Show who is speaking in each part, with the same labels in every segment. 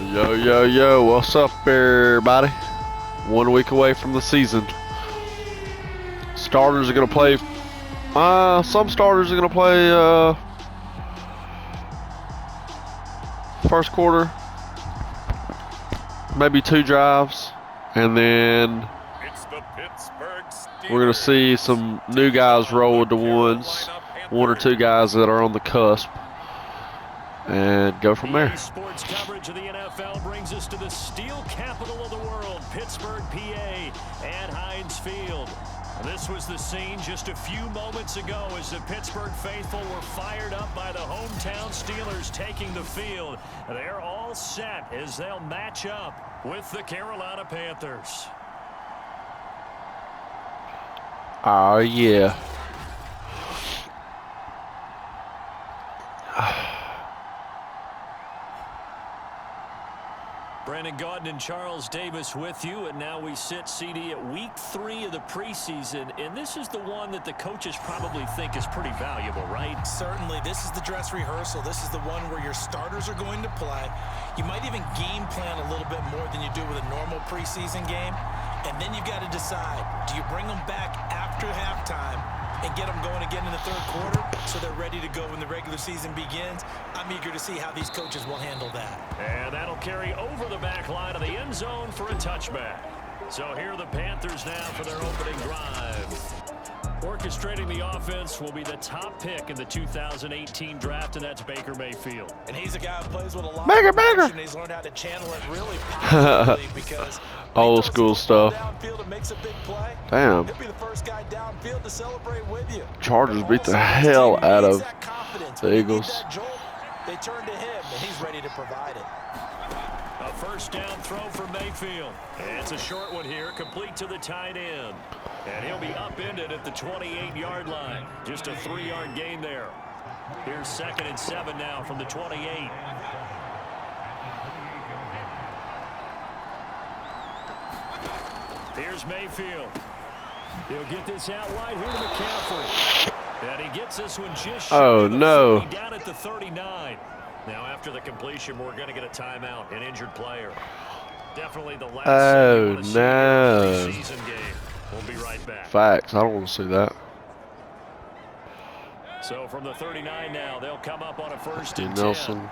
Speaker 1: Yo, yo, yo, what's up, everybody? 1 week away from the season. Starters are going to play, some starters are going to play, first quarter, maybe 2 drives, and then we're going to see some new guys roll with the ones, 1 or 2 guys that are on the cusp, and go from there.
Speaker 2: Sports coverage of the NFL brings us to the steel capital of the world, Pittsburgh, PA, at Heinz Field. This was the scene just a few moments ago as the Pittsburgh faithful were fired up by the hometown Steelers taking the field. They're all set as they'll match up with the Carolina Panthers.
Speaker 1: Oh, yeah.
Speaker 2: Brandon Gaudin and Charles Davis with you, and now we sit, CD, at week 3 of the preseason, and this is the one that the coaches probably think is pretty valuable, right?
Speaker 3: Certainly. This is the dress rehearsal. This is the one where your starters are going to play. You might even game plan a little bit more than you do with a normal preseason game, and then you've got to decide, do you bring them back after halftime and get them going again in the third quarter so they're ready to go when the regular season begins? I'm eager to see how these coaches will handle that.
Speaker 2: And that'll carry over the back line of the end zone for a touchback. So here are the Panthers now for their opening drive. Orchestrating the offense will be the top pick in the 2018 draft, and that's Baker Mayfield.
Speaker 3: And he's a guy who plays with a lot
Speaker 1: Baker,
Speaker 3: of emotion.
Speaker 1: Baker.
Speaker 3: He's learned how to channel it really positively because
Speaker 1: Old school stuff.
Speaker 3: downfield and makes a big play.
Speaker 1: Damn.
Speaker 3: He'll be the first guy downfield to celebrate with you.
Speaker 1: Chargers beat the hell out of the Eagles.
Speaker 3: They turn to him, and he's ready to provide it.
Speaker 2: A first down throw for Mayfield. And it's a short one here, complete to the tight end. And he'll be upended at the 28-yard line. Just a 3-yard gain there. Here's 2nd and 7 now from the 28. Here's Mayfield. He'll get this out wide here to McCaffrey. And he gets this one just short of the 40, down at the 39. Now after the completion, we're going to get a timeout, an injured player. Definitely the last preseason game. We'll be right back.
Speaker 1: Facts. I don't want to see that.
Speaker 2: So from the 39 now, they'll come up on a 1st and 10.
Speaker 1: Nelson.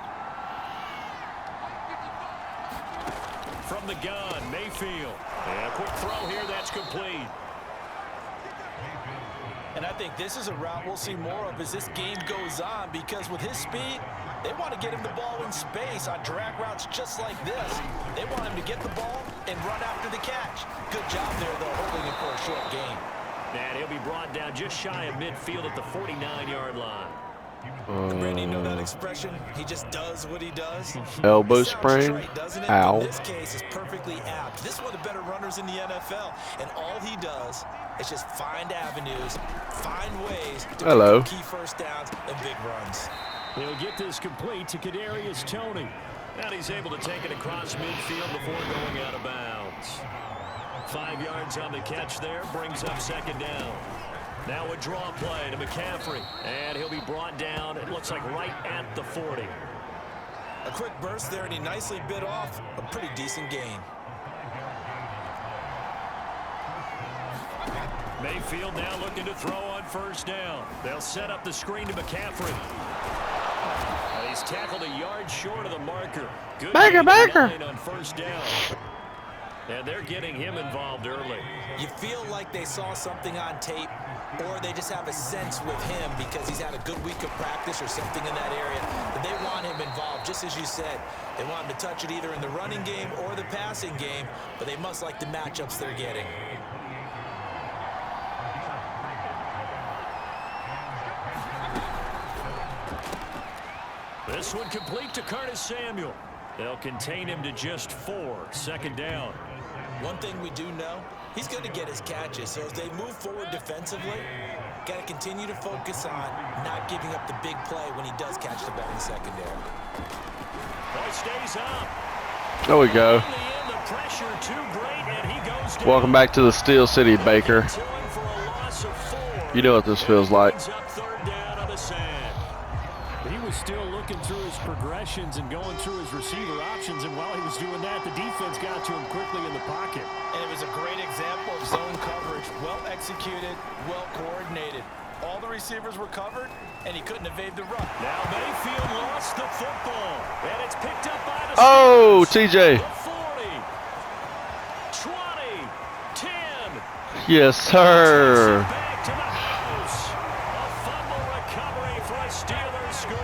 Speaker 2: From the gun, Mayfield. And a quick throw here, that's complete.
Speaker 3: And I think this is a route we'll see more of as this game goes on, because with his speed, they want to get him the ball in space on drag routes just like this. They want him to get the ball and run after the catch. Good job there, though, holding him for a short gain.
Speaker 2: And he'll be brought down just shy of midfield at the 49-yard line.
Speaker 3: Randy, you know that expression? He just does what he does.
Speaker 1: Elbow sprain. Ow.
Speaker 3: In this case, is perfectly apt. This is one of the better runners in the NFL, and all he does is just find avenues, find ways to make key first downs and big runs.
Speaker 2: He'll get this complete to Kadarius Toney. And he's able to take it across midfield before going out of bounds. 5 yards on the catch there, brings up 2nd down. Now a draw play to McCaffrey, and he'll be brought down, it looks like right at the 40.
Speaker 3: A quick burst there, and he nicely bit off a pretty decent gain.
Speaker 2: Mayfield now looking to throw on 1st down. They'll set up the screen to McCaffrey. And he's tackled a yard short of the marker. Good
Speaker 1: Baker.
Speaker 2: on 1st down. And they're getting him involved early.
Speaker 3: You feel like they saw something on tape, or they just have a sense with him because he's had a good week of practice or something in that area, that they want him involved, just as you said. They want him to touch it either in the running game or the passing game, but they must like the matchups they're getting.
Speaker 2: This one complete to Curtis Samuel. They'll contain him to just 4, 2nd down.
Speaker 3: One thing we do know, he's going to get his catches. So as they move forward defensively, got to continue to focus on not giving up the big play when he does catch the ball in the secondary.
Speaker 2: Ball stays up.
Speaker 1: There we go.
Speaker 2: The pressure too great, and he goes down.
Speaker 1: Welcome back to the Steel City, Baker. You know what this feels like.
Speaker 2: He was still looking through his progressions and going through his receiver options, and while he was doing that, the defense got to him quickly in the pocket.
Speaker 3: And it was a great example of zone coverage. Well executed, well coordinated. All the receivers were covered, and he couldn't evade the run.
Speaker 2: Now Mayfield lost the football, and it's picked up by the
Speaker 1: Oh,
Speaker 2: Steelers.
Speaker 1: TJ.
Speaker 2: The 40, 20, 10.
Speaker 1: Yes, sir.
Speaker 2: Back to the house. A fumble recovery for a Steelers score.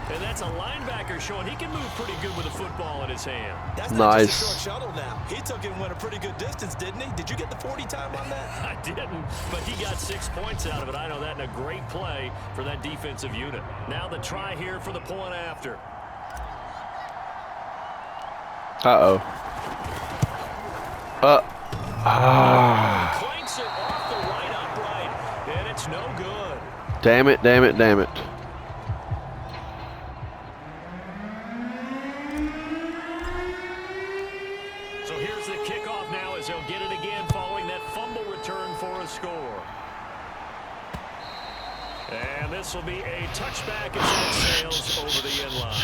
Speaker 2: And that's a linebacker showing he can move pretty good with a football in his hand.
Speaker 3: That's not
Speaker 1: Nice.
Speaker 3: just a short shuttle now. He took it and went a pretty good distance, didn't he? Did you get the 40 time on that?
Speaker 2: I didn't, but he got 6 points out of it. I know that, in a great play for that defensive unit. Now the try here for the point after.
Speaker 1: Uh-oh.
Speaker 2: Clanks it off the right upright, and it's no good.
Speaker 1: Damn it, damn it, damn it.
Speaker 2: So here's the kickoff now as he'll get it again following that fumble return for a score. And this will be a touchback as it sails over the end line.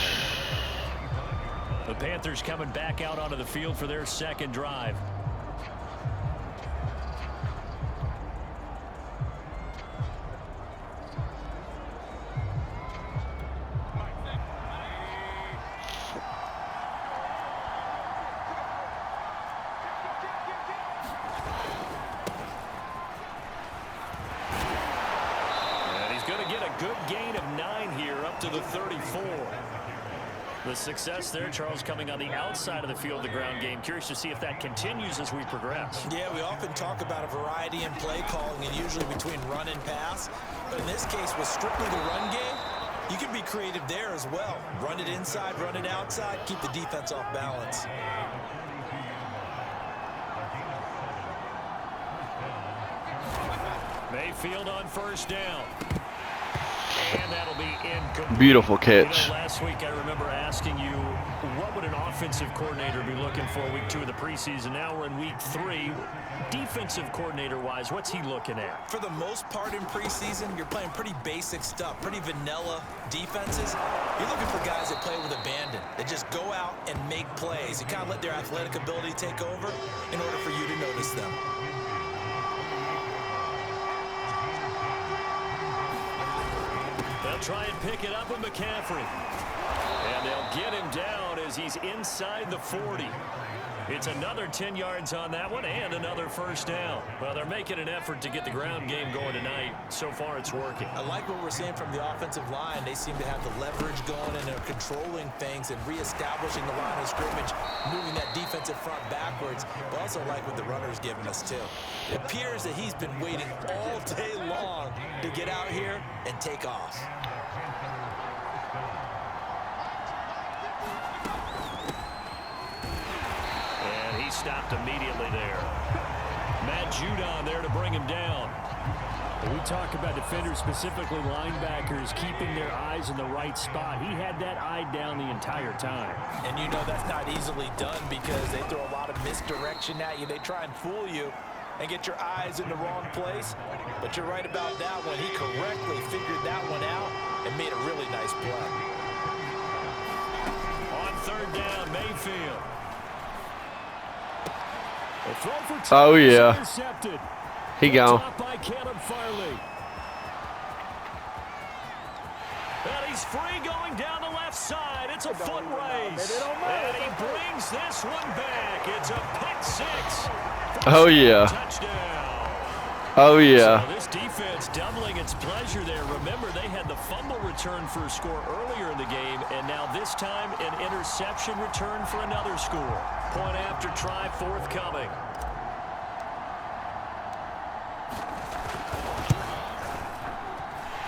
Speaker 2: The Panthers coming back out onto the field for their second drive. Good gain of 9 here, up to the 34. The success there, Charles, coming on the outside of the field, the ground game. Curious to see if that continues as we progress.
Speaker 3: Yeah, we often talk about a variety in play calling, and usually between run and pass. But in this case, with strictly the run game, you can be creative there as well. Run it inside, run it outside, keep the defense off balance.
Speaker 2: Mayfield on first down. And that'll be incomplete.
Speaker 1: Beautiful catch.
Speaker 2: You know, last week I remember asking you, what would an offensive coordinator be looking for week 2 of the preseason? Now we're in week 3. Defensive coordinator-wise, what's he looking at?
Speaker 3: For the most part in preseason, you're playing pretty basic stuff, pretty vanilla defenses. You're looking for guys that play with abandon, that just go out and make plays and kind of let their athletic ability take over in order for you to notice them.
Speaker 2: They'll try and pick it up with McCaffrey. And they'll get him down as he's inside the 40. It's another 10 yards on that one and another first down. Well, they're making an effort to get the ground game going tonight. So far, it's working.
Speaker 3: I like what we're seeing from the offensive line. They seem to have the leverage going, and they're controlling things and reestablishing the line of scrimmage, moving that defensive front backwards. But also like what the runner's giving us, too. It appears that he's been waiting all day long to get out here and take off.
Speaker 2: Stopped immediately there. Matt Judon there to bring him down. We talk about defenders, specifically linebackers, keeping their eyes in the right spot. He had that eye down the entire time.
Speaker 3: And you know that's not easily done because they throw a lot of misdirection at you. They try and fool you and get your eyes in the wrong place. But you're right about that one. He correctly figured that one out and made a really nice play.
Speaker 2: On third down, Mayfield.
Speaker 1: Oh, yeah. He gone.
Speaker 2: By Caleb Farley. And he's free going down the left side. It's a foot race. And he brings this one back. It's a pick 6.
Speaker 1: Oh, yeah.
Speaker 2: Touchdown.
Speaker 1: Oh, yeah.
Speaker 2: So this defense doubling its pleasure there. Remember, they had the fumble return for a score earlier in the game, and now this time an interception return for another score. Point after try forthcoming.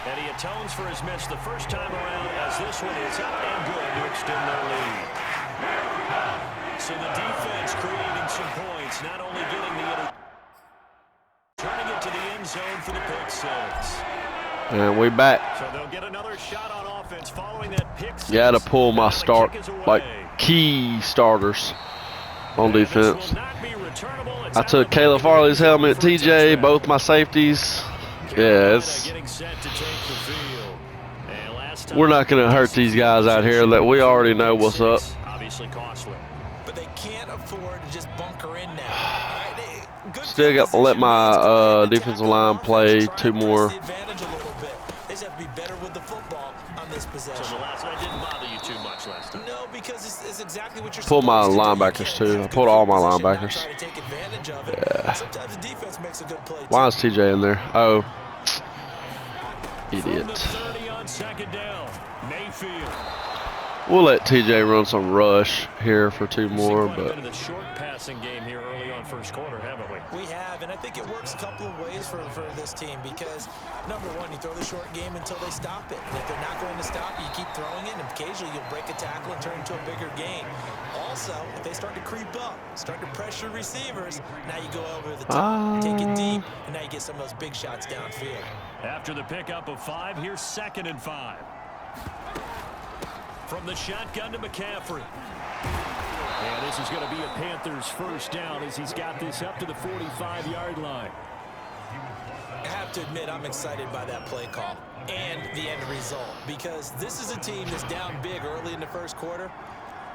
Speaker 2: And he atones for his miss the first time around as this one is up and good to extend their lead. So the defense creating some points, not only getting the turning it to the end zone for the pick 6.
Speaker 1: And we back.
Speaker 2: So they'll get another shot on offense following that pick 6.
Speaker 1: Got to pull my key starters on defense. I took Caleb Farley's helmet, TJ, both my safeties. Yeah, it's...
Speaker 2: Getting set to take the field.
Speaker 1: We're not going to hurt these guys out here. That we already know what's up.
Speaker 2: Obviously costly.
Speaker 3: But they can't afford to just bunker in now.
Speaker 1: Still got to let my defensive line play 2 more.
Speaker 3: They just have to be better with the football on this possession.
Speaker 2: So the last one didn't bother you too much last time.
Speaker 3: No, because it's exactly what you're
Speaker 1: Pull my
Speaker 3: supposed to do.
Speaker 1: linebackers too. I pulled all my linebackers.
Speaker 3: Yeah. Sometimes the defense makes a good play too.
Speaker 1: Why is TJ in there? Oh, idiot.
Speaker 2: From the 30 on second down, Mayfield.
Speaker 1: We'll let TJ run some rush here for 2 more,
Speaker 2: But
Speaker 1: but
Speaker 2: a bit of the short passing game here early on first quarter, haven't we?
Speaker 3: We have, and I think it works a couple of ways for this team because, number one, you throw the short game until they stop it. And if they're not going to stop you, keep throwing it, and occasionally you'll break a tackle and turn into a bigger gain. Also, if they start to creep up, start to pressure receivers, now you go over the top, take it deep, and now you get some of those big shots downfield.
Speaker 2: After the pickup of 5, here's 2nd and 5. From the shotgun to McCaffrey. And this is going to be a Panthers first down as he's got this up to the 45-yard line.
Speaker 3: I have to admit, I'm excited by that play call and the end result because this is a team that's down big early in the first quarter,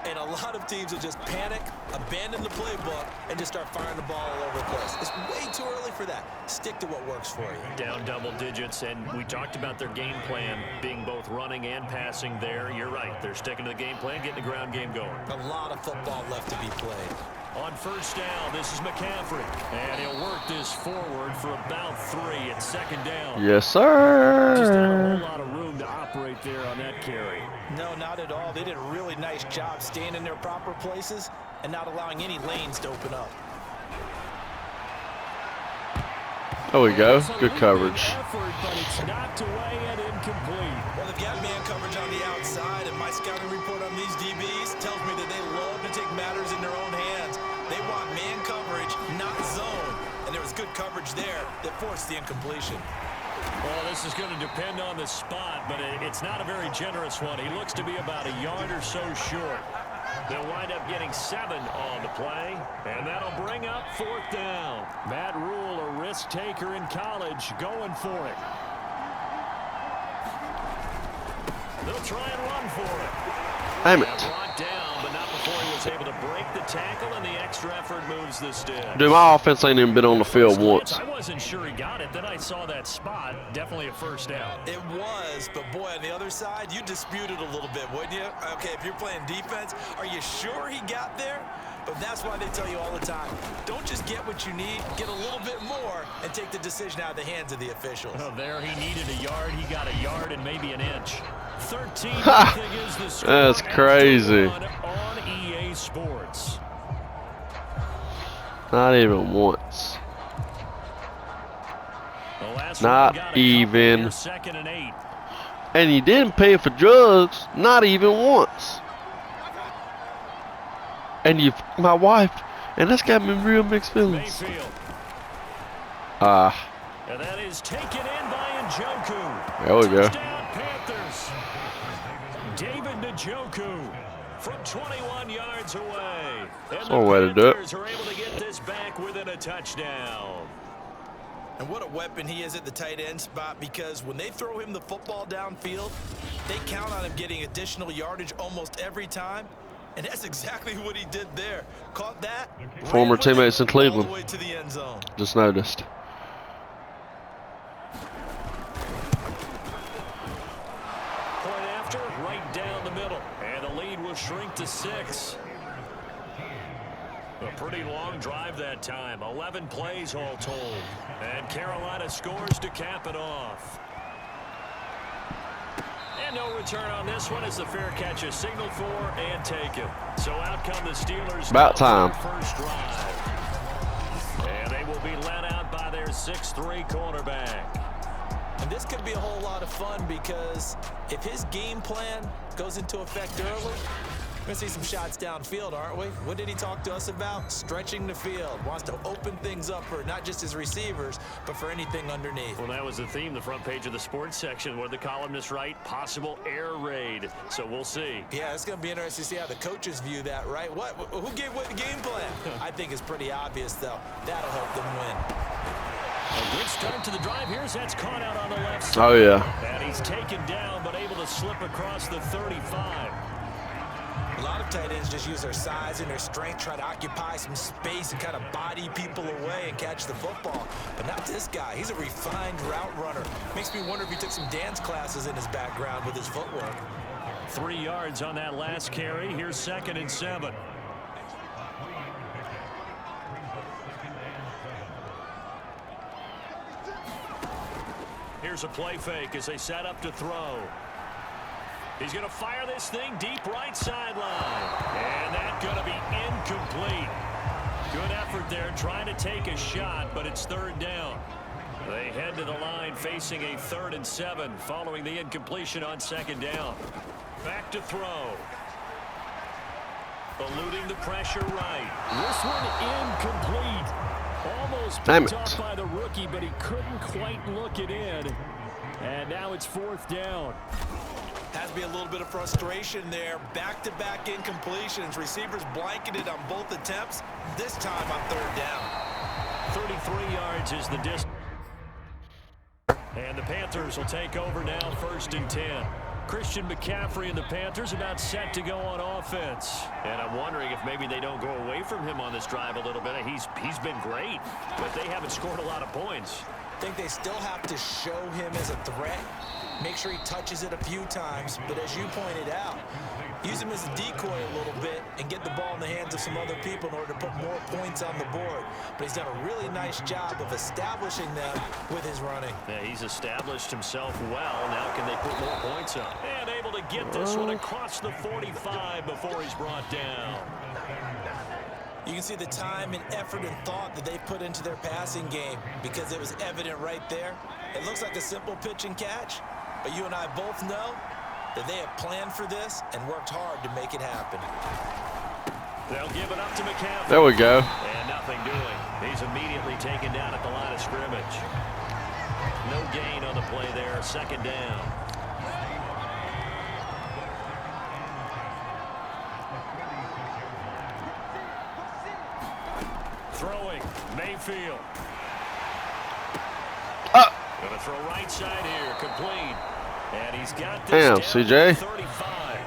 Speaker 3: and a lot of teams will just panic, abandon the playbook, and just start firing the ball all over the place. It's way too early for that. Stick to what works for you.
Speaker 2: Down double digits, and we talked about their game plan being both running and passing there. You're right. They're sticking to the game plan, getting the ground game going.
Speaker 3: A lot of football left to be played.
Speaker 2: On first down, this is McCaffrey. And he'll work this forward for about 3 at 2nd down.
Speaker 1: yes, sir.
Speaker 2: Just not a whole lot of room to operate there on that carry.
Speaker 3: No, not at all. They did a really nice job staying in their proper places and not allowing any lanes to open up.
Speaker 1: There we go. Good coverage.
Speaker 2: Effort, but it's knocked away and incomplete.
Speaker 3: Well, they've got man coverage on the outside, and my scouting report on these DBs tells me that they love to take matters in their own hands. They want man coverage, not zone. And there was good coverage there that forced the incompletion.
Speaker 2: Well, this is going to depend on the spot, but it's not a very generous one. He looks to be about a yard or so short. They'll wind up getting 7 on the play, and that'll bring up 4th down. Matt Rule, a risk taker in college, going for it. They'll try and run for it.
Speaker 1: Damn it.
Speaker 2: Brought down, but not before he was able to break the tackle, and the extra effort moves the sticks.
Speaker 1: Dude, my offense ain't even been on the field once.
Speaker 2: I wasn't sure he got it. Then I saw that spot. Definitely a first down.
Speaker 3: It was, but boy, on the other side, you disputed a little bit, wouldn't you? Okay, if you're playing defense, are you sure he got there? But that's why they tell you all the time, don't just get what you need, get a little bit more, and take the decision out of the hands of the officials.
Speaker 2: Oh, there he needed a yard. He got a yard and maybe an inch. 13-0 is the score.
Speaker 1: That's crazy.
Speaker 2: On EA Sports.
Speaker 1: Not even once.
Speaker 2: The last
Speaker 1: Not
Speaker 2: one got a
Speaker 1: even.
Speaker 2: couple here, 2nd and 8.
Speaker 1: And you didn't pay for drugs, not even once. And you, my wife, and that's got me real mixed feelings.
Speaker 2: Mayfield. And that is taken in by Njoku.
Speaker 1: There we go.
Speaker 2: Touchdown, Panthers. David Njoku from 21 yards away. And
Speaker 1: That's one way to do it.
Speaker 2: Panthers are able to get this back within a touchdown.
Speaker 3: And what a weapon he is at the tight end spot, because when they throw him the football downfield, they count on him getting additional yardage almost every time. And that's exactly what he did there. Caught that.
Speaker 1: Former teammates in Cleveland.
Speaker 3: All the way to the end zone.
Speaker 1: Just noticed.
Speaker 2: Point after, right down the middle. And the lead will shrink to 6. A pretty long drive that time. 11 plays all told. And Carolina scores to cap it off. And no return on this one as the fair catch is signaled for and taken. So out come the Steelers.
Speaker 1: About time.
Speaker 2: First drive. And they will be led out by their 6'3" quarterback.
Speaker 3: And this could be a whole lot of fun, because if his game plan goes into effect early, we're going to see some shots downfield, aren't we? What did he talk to us about? Stretching the field. Wants to open things up for not just his receivers, but for anything underneath.
Speaker 2: Well, that was the theme, the front page of the sports section, where the columnists write possible air raid. So we'll see.
Speaker 3: Yeah, it's going to be interesting to see how the coaches view that, right? Who gave what the game plan? I think it's pretty obvious, though. That'll help them win.
Speaker 2: A good start to the drive. Here's that's caught out on the left side.
Speaker 1: Oh, yeah.
Speaker 2: And he's taken down, but able to slip across the 35.
Speaker 3: A lot of tight ends just use their size and their strength, try to occupy some space and kind of body people away and catch the football. But not this guy. He's a refined route runner. Makes me wonder if he took some dance classes in his background with his footwork.
Speaker 2: 3 yards on that last carry. Here's 2nd and 7. Here's a play fake as they set up to throw. He's going to fire this thing deep right sideline. And that's going to be incomplete. Good effort there trying to take a shot, but it's 3rd down. They head to the line facing a 3rd and 7 following the incompletion on 2nd down. Back to throw. Eluding the pressure right. This one incomplete. Almost picked off by the rookie, but he couldn't quite look it in. And now it's 4th down.
Speaker 3: Has to be a little bit of frustration there. Back-to-back incompletions. Receivers blanketed on both attempts. This time on 3rd down.
Speaker 2: 33 yards is the distance. And the Panthers will take over now, 1st and 10. Christian McCaffrey and the Panthers about set to go on offense. And I'm wondering if maybe they don't go away from him on this drive a little bit. He's been great, but they haven't scored a lot of points.
Speaker 3: I think they still have to show him as a threat. Make sure he touches it a few times. But as you pointed out, use him as a decoy a little bit and get the ball in the hands of some other people in order to put more points on the board. But he's done a really nice job of establishing them with his running.
Speaker 2: Yeah, he's established himself well. Now can they put more points up? And able to get this one across the 45 before he's brought down.
Speaker 3: You can see the time and effort and thought that they put into their passing game because it was evident right there. It looks like a simple pitch and catch, but you and I both know that they have planned for this and worked hard to make it happen.
Speaker 2: They'll give it up to McCaffrey.
Speaker 1: There we go.
Speaker 2: And nothing doing. He's immediately taken down at the line of scrimmage. No gain on the play there. 2nd down. Throwing, Mayfield. Going to throw right side here, complete. And he's got this
Speaker 1: Damn,
Speaker 2: down
Speaker 1: CJ.
Speaker 2: to 35.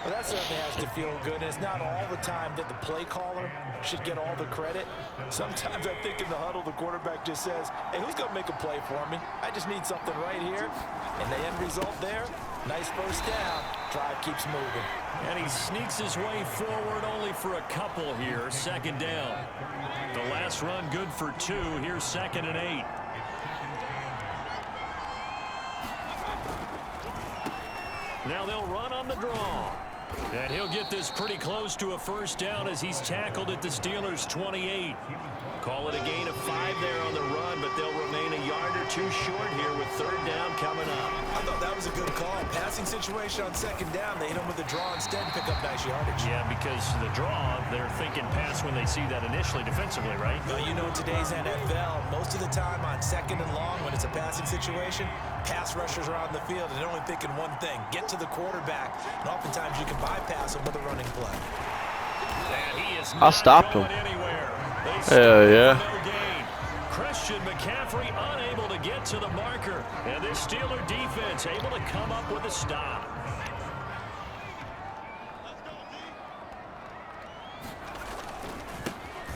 Speaker 3: Well, that certainly has to feel good. And it's not all the time that the play caller should get all the credit. Sometimes I think in the huddle, the quarterback just says, hey, who's going to make a play for me? I just need something right here. And the end result there, nice 1st down. Drive keeps moving.
Speaker 2: And he sneaks his way forward only for a couple here. 2nd down. The last run good for 2. Here's 2nd and 8. Now they'll run on the draw. And he'll get this pretty close to a 1st down as he's tackled at the Steelers' 28. Call it a gain of 5 there on the run, but they'll remain a yard or 2 short here with 3rd down coming up.
Speaker 3: I thought that was a good call. Passing situation on 2nd down. They hit him with the draw instead and pick up nice yardage.
Speaker 2: Yeah, because the draw, they're thinking pass when they see that initially defensively, right?
Speaker 3: Well, you know, in today's NFL, most of the time on 2nd and long, when it's a passing situation, pass rushers are on the field and they're only thinking one thing, get to the quarterback. And oftentimes you can bypass him with a running play.
Speaker 2: And he is
Speaker 1: I stopped him.
Speaker 2: Anywhere.
Speaker 1: Hell yeah.
Speaker 2: No gain. Christian McCaffrey unable to get to the marker. And this Steeler defense able to come up with a stop.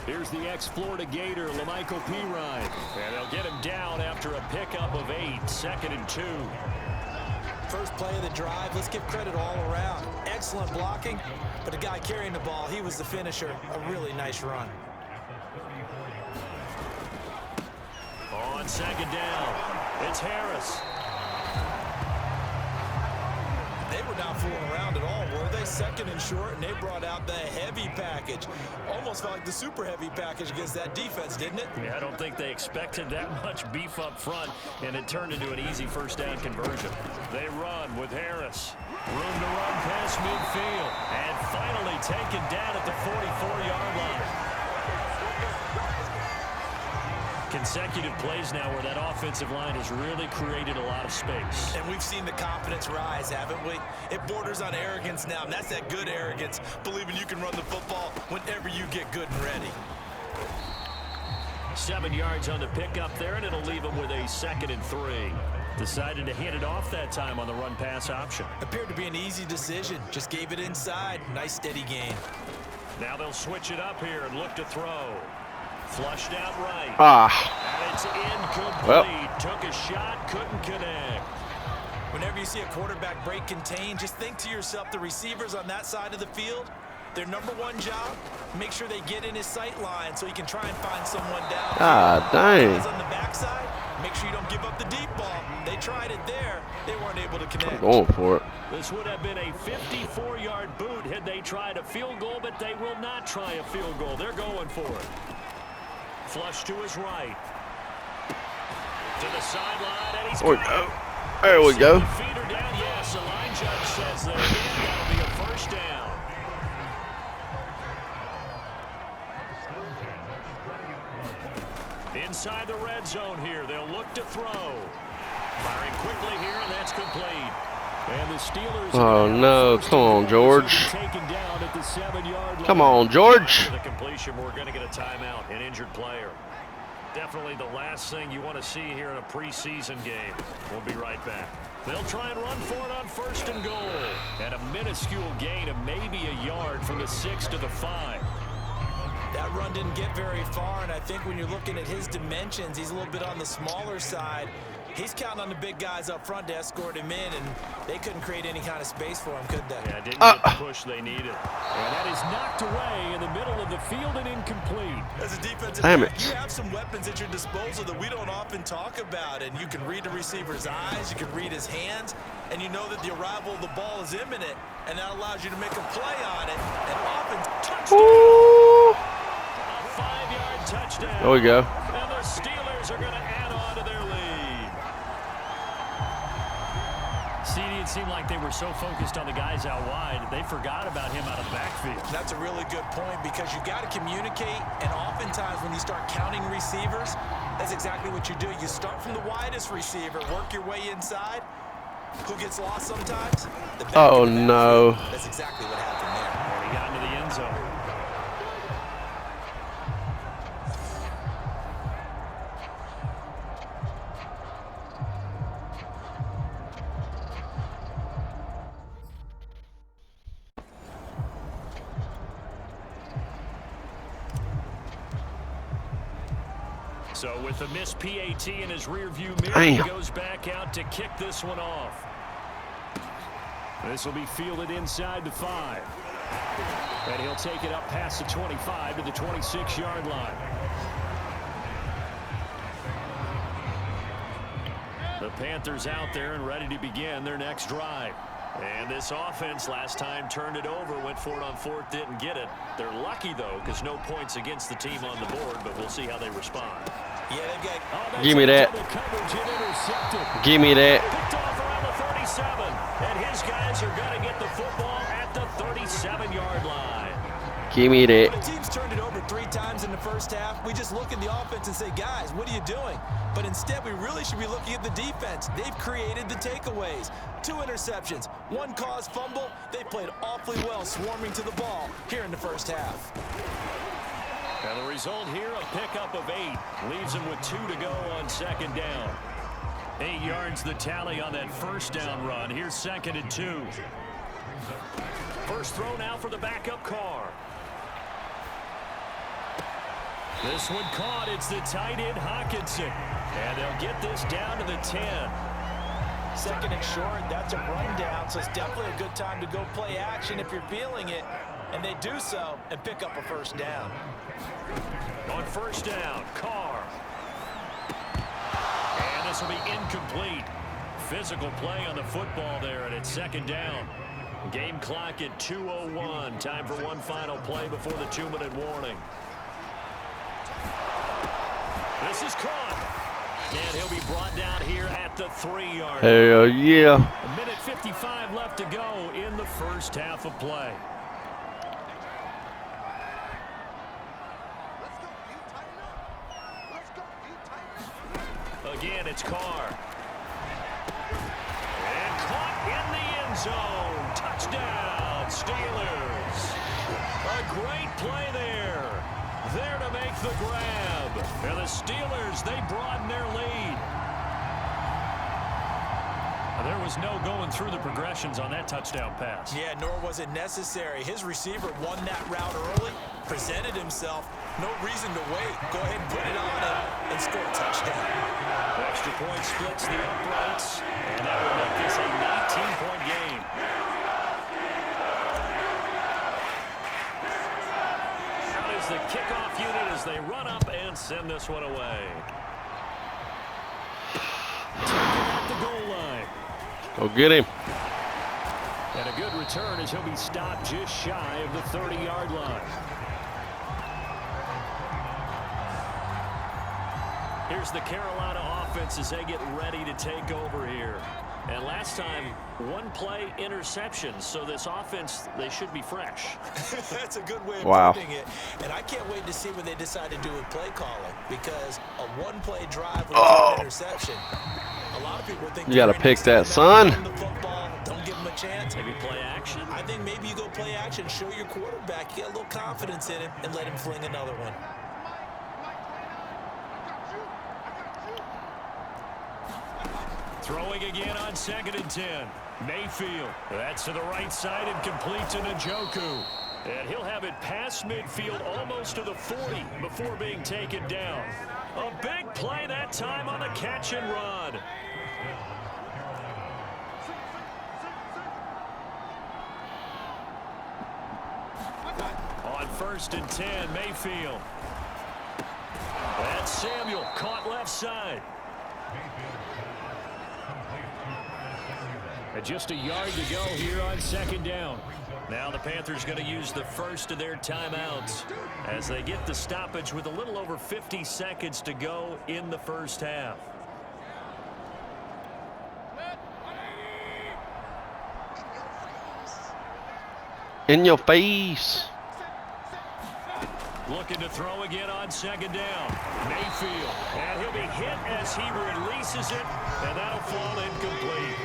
Speaker 2: Here's the ex-Florida Gator, LaMichael Pirine. And they'll get him down after a pickup of 8. 2nd and 2.
Speaker 3: First play of the drive, let's give credit all around. Excellent blocking, but the guy carrying the ball, he was the finisher. A really nice run.
Speaker 2: On 2nd down, it's Harris.
Speaker 3: They were not fooling around at all, were they? 2nd and short, and they brought out the heavy package. Almost felt like the super heavy package against that defense, didn't it?
Speaker 2: Yeah, I don't think they expected that much beef up front, and it turned into an easy 1st down conversion. They run with Harris. Room to run past midfield, and finally taken down at the 44-yard line. Consecutive plays now where that offensive line has really created a lot of space.
Speaker 3: And we've seen the confidence rise, haven't we? It borders on arrogance now, and that's that good arrogance, believing you can run the football whenever you get good and ready.
Speaker 2: 7 yards on the pickup there, and it'll leave them with a 2nd and 3. Decided to hand it off that time on the run-pass option.
Speaker 3: Appeared to be an easy decision. Just gave it inside. Nice steady gain.
Speaker 2: Now they'll switch it up here and look to throw. Flushed out right. And it's incomplete.
Speaker 1: Well.
Speaker 2: Took a shot, couldn't connect.
Speaker 3: Whenever you see a quarterback break contain, just think to yourself, the receivers on that side of the field, their #1 job, make sure they get in his sight line so he can try and find someone down.
Speaker 1: Dang.
Speaker 3: On the backside, make sure you don't give up the deep ball. They tried it there. They weren't able to connect.
Speaker 1: I'm going for it.
Speaker 2: This would have been a 54-yard boot had they tried a field goal, but they will not try a field goal. They're going for it. Flush to his right. To the sideline, and he's got it.
Speaker 1: There we go.
Speaker 2: Feeder down, yes. The line judge says that again. That'll be a first down. Inside the red zone here. They'll look to throw. Firing quickly here, and that's complete. And the Steelers.
Speaker 1: Oh, no. Come on, George. Come on, George.
Speaker 2: The completion, we're going to get a timeout, an injured player. Definitely the last thing you want to see here in a preseason game. We'll be right back. They'll try and run for it on 1st and goal. And a minuscule gain of maybe a yard from the 6 to the 5.
Speaker 3: That run didn't get very far, and I think when you're looking at his dimensions, he's a little bit on the smaller side. He's counting on the big guys up front to escort him in, and they couldn't create any kind of space for him, could they?
Speaker 2: Yeah, didn't get the push they needed. And that is knocked away in the middle of the field and incomplete.
Speaker 3: As a defensive back, you have some weapons at your disposal that we don't often talk about, and you can read the receiver's eyes, you can read his hands, and you know that the arrival of the ball is imminent, and that allows you to make a play on it, and often touchdown.
Speaker 1: Ooh.
Speaker 2: A 5-yard touchdown.
Speaker 1: There we go.
Speaker 2: And the Steelers are going to add on to their lead. It seemed like they were so focused on the guys out wide, they forgot about him out of the backfield.
Speaker 3: That's a really good point because you got to communicate, and oftentimes when you start counting receivers, that's exactly what you do. You start from the widest receiver, work your way inside. Who gets lost sometimes?
Speaker 1: Oh, no.
Speaker 3: That's exactly what happened there.
Speaker 2: And he got into the end zone. So with the missed PAT in his rearview mirror, he goes back out to kick this one off. This will be fielded inside the 5. And he'll take it up past the 25 to the 26-yard line. The Panthers out there and ready to begin their next drive. And this offense last time turned it over, went for it on 4th, didn't get it. They're lucky, though, because no points against the team on the board, but we'll see how they respond.
Speaker 3: Yeah, they've got...
Speaker 1: Give me that. Give me that.
Speaker 2: Picked off around the 37, and his guys are going to get the football at the 37-yard line.
Speaker 1: Give me that.
Speaker 3: The team's turned it over 3 times in the first half. We just look at the offense and say, guys, what are you doing? But instead, we really should be looking at the defense. They've created the takeaways. 2 interceptions, 1 caused fumble. They played awfully well swarming to the ball here in the first half.
Speaker 2: And the result here, a pickup of 8. Leaves them with 2 to go on 2nd down. 8 yards the tally on that first down run. Here's 2nd and 2. First throw now for the backup Carr. This one caught. It's the tight end Hawkinson. And they'll get this down to the 10.
Speaker 3: 2nd and short, that's a rundown, so it's definitely a good time to go play action if you're feeling it. And they do so and pick up a first down.
Speaker 2: On first down, Carr. And this will be incomplete. Physical play on the football there, and it's 2nd down. Game clock at 2:01. Time for one final play before the 2-minute warning. This is caught. And he'll be brought down here at the 3-yard line.
Speaker 1: Hell yeah.
Speaker 2: A minute 55 left to go in the first half of play. Again, it's Carr. And caught in the end zone. Touchdown, Steelers. A great play there. there to make the grab. And the Steelers, they broaden their lead. There was no going through the progressions on that touchdown pass.
Speaker 3: Yeah, nor was it necessary. His receiver won that route early, presented himself. No reason to wait. Go ahead and put it on it and score a touchdown.
Speaker 2: Extra point splits the uprights, and that will make this a 19-point game. Out is the kickoff unit as they run up and send this one away. Taken at the goal line.
Speaker 1: Go get him.
Speaker 2: And a good return as he'll be stopped just shy of the 30-yard line. Here's the Carolina offense as they get ready to take over here. And last time, one play interception. So this offense, they should be fresh.
Speaker 3: That's a good way of putting it. And I can't wait to see what they decide to do with play calling, because a one-play drive with an interception. A lot of people think
Speaker 1: you got to pick that, son.
Speaker 3: Don't give him a chance.
Speaker 2: Maybe play action.
Speaker 3: I think maybe you go play action, show your quarterback, get a little confidence in him, and let him fling another one.
Speaker 2: Throwing again on 2nd and 10. Mayfield. That's to the right side and complete to Njoku. And he'll have it past midfield almost to the 40 before being taken down. A big play that time on the catch and run. On 1st and 10, Mayfield. That's Samuel, caught left side. And just a yard to go here on 2nd down. Now the Panthers going to use the first of their timeouts as they get the stoppage with a little over 50 seconds to go in the first half.
Speaker 1: In your face.
Speaker 2: Looking to throw again on 2nd down. Mayfield. And he'll be hit as he releases it, and that'll fall incomplete.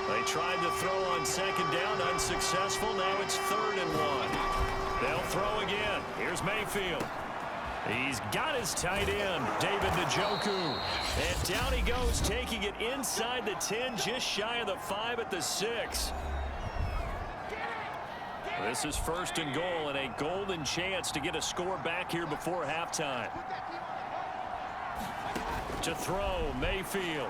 Speaker 2: They tried to throw on 2nd down, unsuccessful. Now it's 3rd and 1. They'll throw again. Here's Mayfield. He's got his tight end, David Njoku. And down he goes, taking it inside the 10, just shy of the 5 at the 6. This is 1st and goal, and a golden chance to get a score back here before halftime. To throw, Mayfield.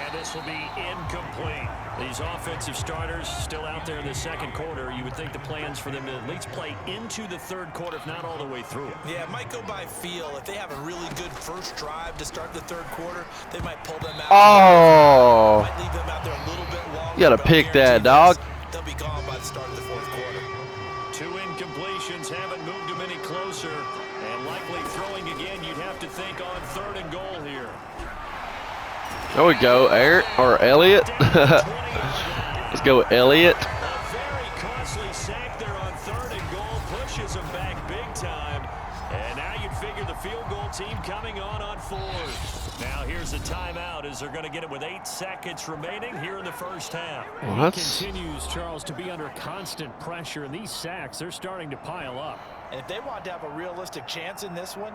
Speaker 2: And this will be incomplete. These offensive starters still out there in the 2nd quarter. You would think the plans for them to at least play into the 3rd quarter, if not all the way through it.
Speaker 3: Yeah, it might go by feel. If they have a really good first drive to start the 3rd quarter, they might pull them out.
Speaker 1: Oh.
Speaker 3: Might leave them out there a little bit longer.
Speaker 1: You got to pick that, dog.
Speaker 3: They'll be gone by the start of the 4th quarter.
Speaker 2: 2 incompletions haven't moved them any closer. And likely throwing again, you'd have to think on 3rd and goal here.
Speaker 1: There we go, Eric or Elliott. Let's go, Elliott.
Speaker 2: A very costly sack there on 3rd and goal, pushes them back big time. And now you'd figure the field goal team coming on 4th. Now here's a timeout as they're going to get it with 8 seconds remaining here in the first half.
Speaker 1: Well,
Speaker 2: he continues, Charles, to be under constant pressure, and these sacks, they're starting to pile up.
Speaker 3: And if they want to have a realistic chance in this one,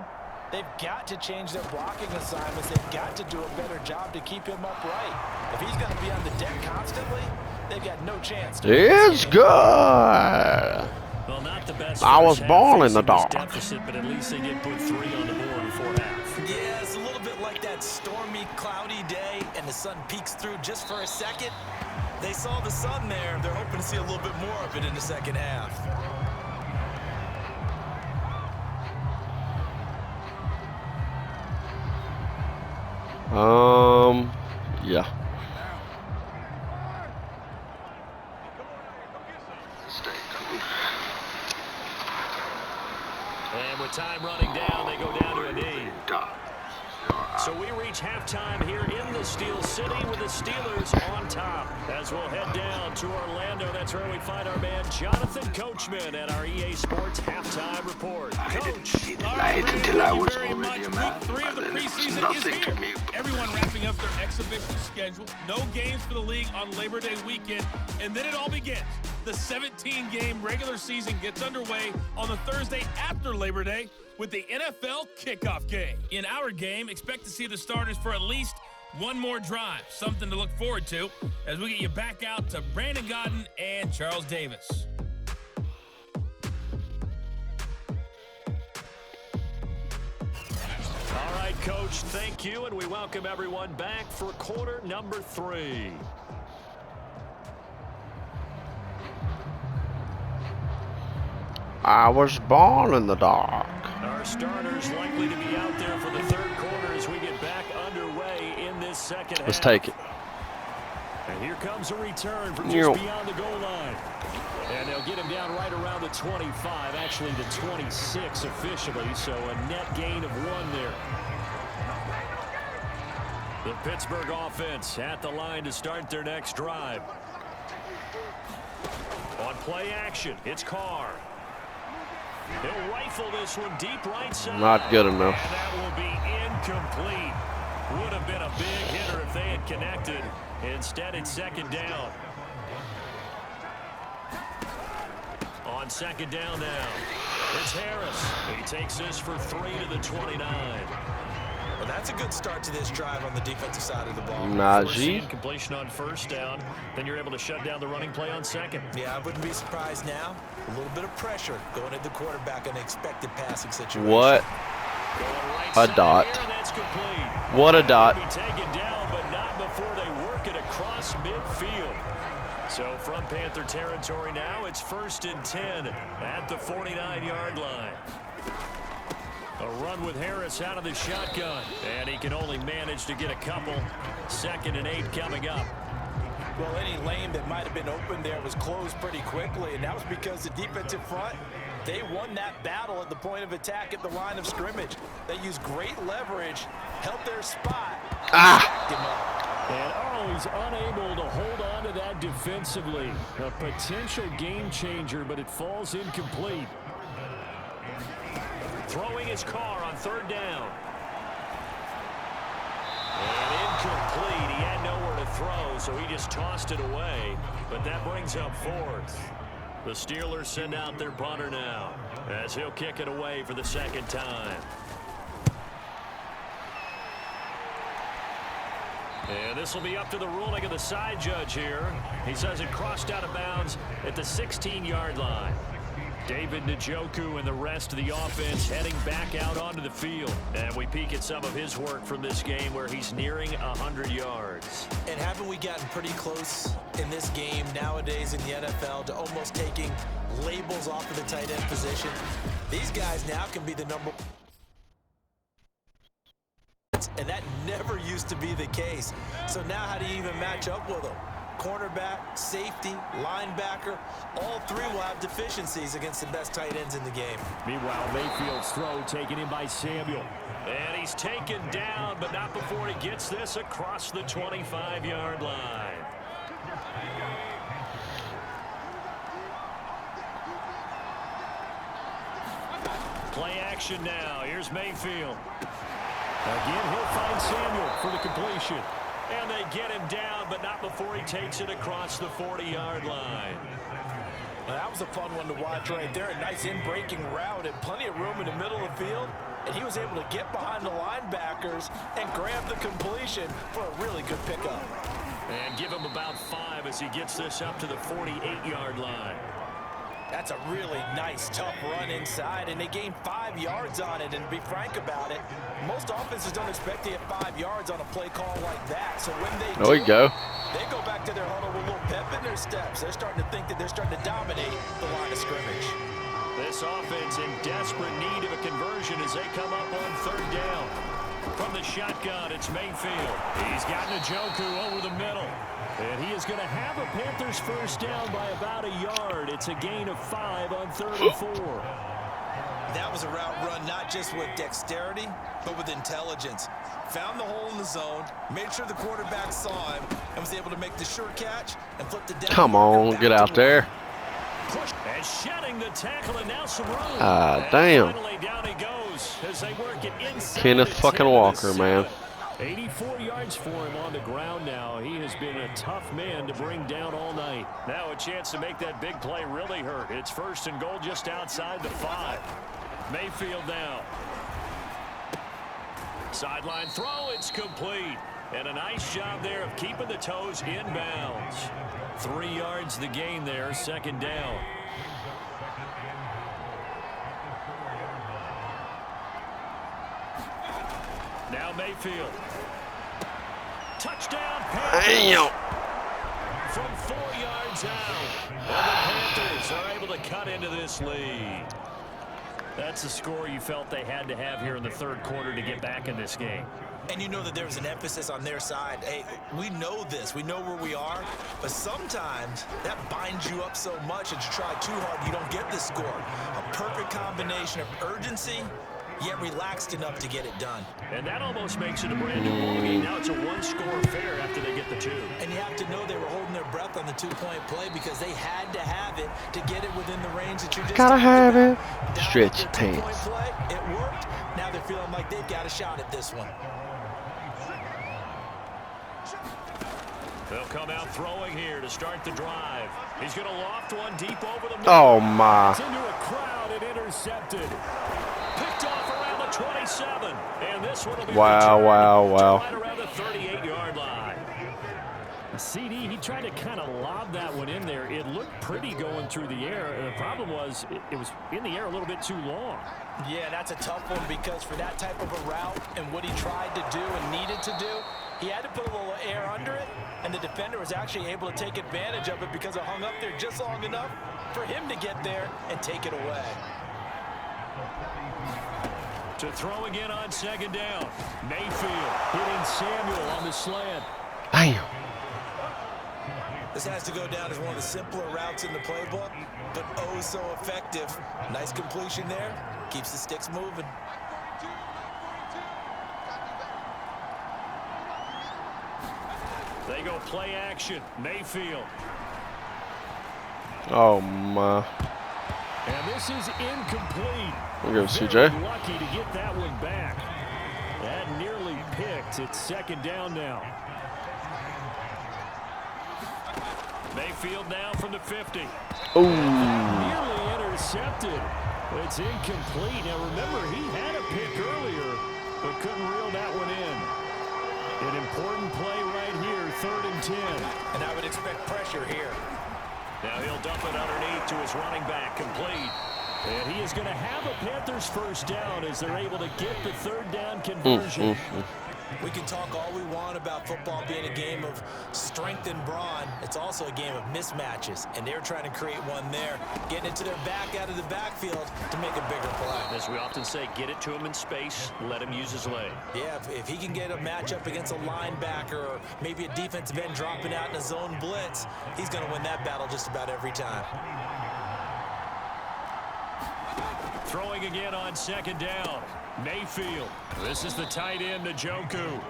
Speaker 3: they've got to change their blocking assignments. They've got to do a better job to keep him upright. If he's going to be on the deck constantly, they've got no chance.
Speaker 1: It's good.
Speaker 2: Well, not the best.
Speaker 1: I was born in the dark.
Speaker 2: Deficit, but at least they did put 3 on the board before half.
Speaker 3: Yeah, it's a little bit like that stormy, cloudy day, and the sun peeks through just for a second. They saw the sun there. They're hoping to see a little bit more of it in the 2nd half.
Speaker 1: Yeah.
Speaker 2: And with time running down, they go down to a knee. So we reach halftime here in the Steel City with the Steelers on top. As we'll head down to Orlando, that's where we find our man Jonathan Coachman at our EA Sports Halftime Report. Coach.
Speaker 4: I hate until I was already a man.
Speaker 5: Week 3 of the preseason is here. Everyone wrapping up their exhibition schedule. No games for the league on Labor Day weekend. And then it all begins. The 17-game regular season gets underway on the Thursday after Labor Day with the NFL kickoff game. In our game, expect to see the starters for at least one more drive, something to look forward to as we get you back out to Brandon Godden and Charles Davis.
Speaker 2: All right, Coach, thank you, and we welcome everyone back for quarter number 3.
Speaker 1: I was born in the dark.
Speaker 2: Our starters likely to be out there for the third quarter as we get back underway in this second half.
Speaker 1: Let's take it.
Speaker 2: And here comes a return from just beyond the goal line. And they'll get him down right around the 25, actually the 26 officially, so a net gain of 1 there. The Pittsburgh offense at the line to start their next drive. On play action, it's Carr. He'll rifle this one deep right side.
Speaker 1: Not good enough.
Speaker 2: And that will be incomplete. Would have been a big hitter if they had connected. Instead, it's second down. On second down now, it's Harris. He takes this for 3 to the 29.
Speaker 3: Well, that's a good start to this drive on the defensive side of the ball.
Speaker 1: Najee.
Speaker 2: Completion on first down. Then you're able to shut down the running play on second.
Speaker 3: Yeah, I wouldn't be surprised now. A little bit of pressure going at the quarterback in an expected passing situation.
Speaker 1: What a dot. What a dot.
Speaker 2: Be taken down, but not before they work it across midfield. So from Panther territory now, it's 1st and 10 at the 49-yard line. A run with Harris out of the shotgun, and he can only manage to get a couple. 2nd and 8 coming up.
Speaker 3: Well, any lane that might have been open there was closed pretty quickly, and that was because the defensive front, they won that battle at the point of attack at the line of scrimmage. They used great leverage, held their spot,
Speaker 2: and he's unable to hold on to that defensively. A potential game changer, but it falls incomplete. Throwing his Carr on 3rd down. And incomplete. He had nowhere to throw, so he just tossed it away. But that brings up 4th. The Steelers send out their punter now, as he'll kick it away for the 2nd time. And this will be up to the ruling of the side judge here. He says it crossed out of bounds at the 16-yard line. David Njoku and the rest of the offense heading back out onto the field. And we peek at some of his work from this game where he's nearing 100 yards.
Speaker 3: And haven't we gotten pretty close in this game nowadays in the NFL to almost taking labels off of the tight end position? These guys now can be the number. And that never used to be the case. So now how do you even match up with them? Cornerback, safety, linebacker, all 3 will have deficiencies against the best tight ends in the game.
Speaker 2: Meanwhile, Mayfield's throw taken in by Samuel. And he's taken down, but not before he gets this across the 25-yard line. Play action now. Here's Mayfield. Again, he'll find Samuel for the completion. And they get him down, but not before he takes it across the 40-yard line.
Speaker 3: Well, that was a fun one to watch right there. A nice in-breaking route and plenty of room in the middle of the field. And he was able to get behind the linebackers and grab the completion for a really good pickup.
Speaker 2: And give him about 5 as he gets this up to the 48-yard line.
Speaker 3: That's a really nice, tough run inside, and they gained 5 yards on it. And to be frank about it, most offenses don't expect to get 5 yards on a play call like that. So when they
Speaker 1: there we go.
Speaker 3: They go back to their huddle with a little pep in their steps. They're starting to think that they're starting to dominate the line of scrimmage.
Speaker 2: This offense in desperate need of a conversion as they come up on 3rd down. From the shotgun, it's Mayfield. He's got Njoku over the middle. And he is going to have a Panthers first down by about a yard. It's a gain of 5 on 3rd and 4.
Speaker 3: That was a route run not just with dexterity, but with intelligence. Found the hole in the zone, made sure the quarterback saw him, and was able to make the sure catch and flip the down.
Speaker 1: Come on, get out there.
Speaker 2: Push and shedding the tackle, and now some room.
Speaker 1: Damn.
Speaker 2: Finally down he goes as they work it inside.
Speaker 1: Kenneth fucking Walker, man.
Speaker 2: 84 yards for him on the ground now. He has been a tough man to bring down all night. Now a chance to make that big play really hurt. It's 1st and goal just outside the 5. Mayfield now. Sideline throw, it's complete. And a nice job there of keeping the toes inbounds. 3 yards the gain there, 2nd down. Now Mayfield. Touchdown, Panthers. From 4 yards out. And the Panthers are able to cut into this lead. That's the score you felt they had to have here in the 3rd quarter to get back in this game.
Speaker 3: And you know that there's an emphasis on their side. Hey, we know this. We know where we are. But sometimes that binds you up so much that you try too hard, you don't get this score. A perfect combination of urgency, yet relaxed enough to get it done.
Speaker 2: And that almost makes it a brand new ballgame. Now it's a 1-score affair after they get the 2.
Speaker 3: And you have to know they were holding their breath on the 2-point play because they had to have it to get it within the range that you just
Speaker 1: Gotta have it.
Speaker 3: Down
Speaker 1: Stretch
Speaker 3: with their 2-point
Speaker 1: pants.
Speaker 3: play, it worked. Now they're feeling like they've got a shot at this one.
Speaker 2: They'll come out throwing here to start the drive. He's going to loft one deep over the middle.
Speaker 1: Oh, my.
Speaker 2: It's into a crowd and intercepted. Picked off around the 27. And this one will be returned right around the 38-yard line. CD, he tried to kind of lob that one in there. It looked pretty going through the air. The problem was it was in the air a little bit too long.
Speaker 3: Yeah, that's a tough one because for that type of a route and what he tried to do and needed to do, he had to put a little air under it, and the defender was actually able to take advantage of it because it hung up there just long enough for him to get there and take it away.
Speaker 2: To throw again on 2nd down. Mayfield hitting Samuel on the slant.
Speaker 1: Damn.
Speaker 3: This has to go down as one of the simpler routes in the playbook, but oh so effective. Nice completion there. Keeps the sticks moving.
Speaker 2: They go play action. Mayfield.
Speaker 1: Oh, my.
Speaker 2: And this is incomplete.
Speaker 1: We'll go CJ.
Speaker 2: Very lucky to get that one back. That nearly picked. It's 2nd down now. Mayfield now from the 50.
Speaker 1: Ooh.
Speaker 2: Nearly intercepted. It's incomplete. Now remember, he had a pick earlier, but couldn't reel that one in. An important play right here, 3rd and 10.
Speaker 3: And I would expect pressure here.
Speaker 2: Now he'll dump it underneath to his running back, complete. And he is going to have a Panthers 1st down as they're able to get the 3rd down conversion.
Speaker 3: We can talk all we want about football being a game of strength and brawn. It's also a game of mismatches, and they're trying to create one there, getting it to their back out of the backfield to make a bigger play.
Speaker 2: As we often say, get it to him in space, let him use his leg.
Speaker 3: Yeah, if he can get a matchup against a linebacker or maybe a defensive end dropping out in a zone blitz, he's going to win that battle just about every time.
Speaker 2: Throwing again on 2nd down. Mayfield. This is the tight end, Njoku.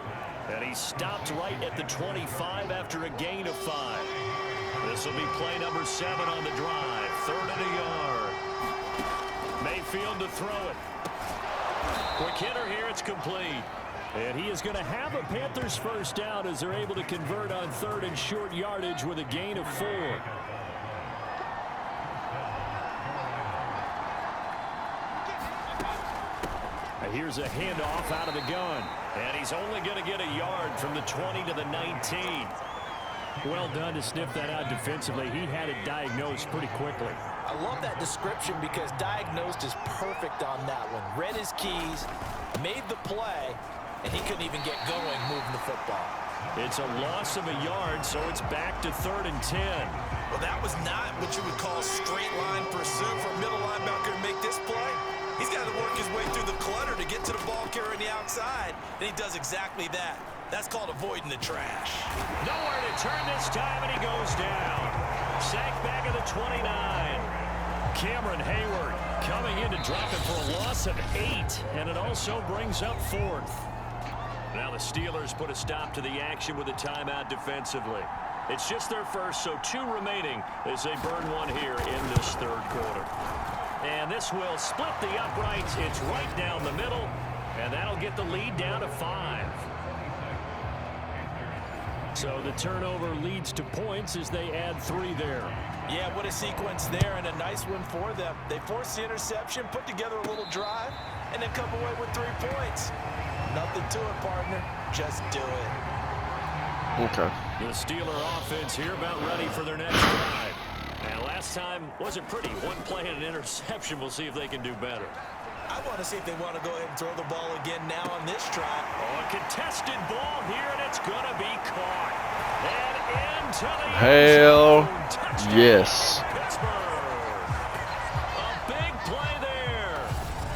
Speaker 2: And he stopped right at the 25 after a gain of 5. This will be play number 7 on the drive. 3rd and a yard. Mayfield to throw it. Quick hitter here, it's complete. And he is going to have a Panthers 1st down as they're able to convert on 3rd and short yardage with a gain of 4. Here's a handoff out of the gun. And he's only going to get a yard from the 20 to the 19. Well done to sniff that out defensively. He had it diagnosed pretty quickly.
Speaker 3: I love that description because diagnosed is perfect on that one. Read his keys, made the play, and he couldn't even get going moving the football.
Speaker 2: It's a loss of a yard, so it's back to 3rd and 10.
Speaker 3: Well, that was not what you would call straight line pursuit for a middle linebacker to make this play. He's got to work his way through the clutter to get to the ball carrier on the outside, and he does exactly that. That's called avoiding the trash.
Speaker 2: Nowhere to turn this time, and he goes down. Sacked back at the 29. Cameron Hayward coming in to drop it for a loss of 8, and it also brings up 4th. Now the Steelers put a stop to the action with a timeout defensively. It's just their first, so 2 remaining as they burn one here in this 3rd quarter. And this will split the uprights. It's right down the middle, and that'll get the lead down to 5. So the turnover leads to points as they add 3 there.
Speaker 3: Yeah, what a sequence there, and a nice one for them. They forced the interception, put together a little drive, and then come away with 3 points. Nothing to it, partner. Just do it.
Speaker 1: Okay.
Speaker 2: The Steeler offense here about ready for their next drive. And last time wasn't pretty. 1 play and an interception. We'll see if they can do better.
Speaker 3: I want to see if they want to go ahead and throw the ball again now on this drive.
Speaker 2: Oh, a contested ball here, and it's going to be caught. And into the
Speaker 1: Hell
Speaker 2: end zone. Touchdown,
Speaker 1: yes.
Speaker 2: Pittsburgh. A big play there.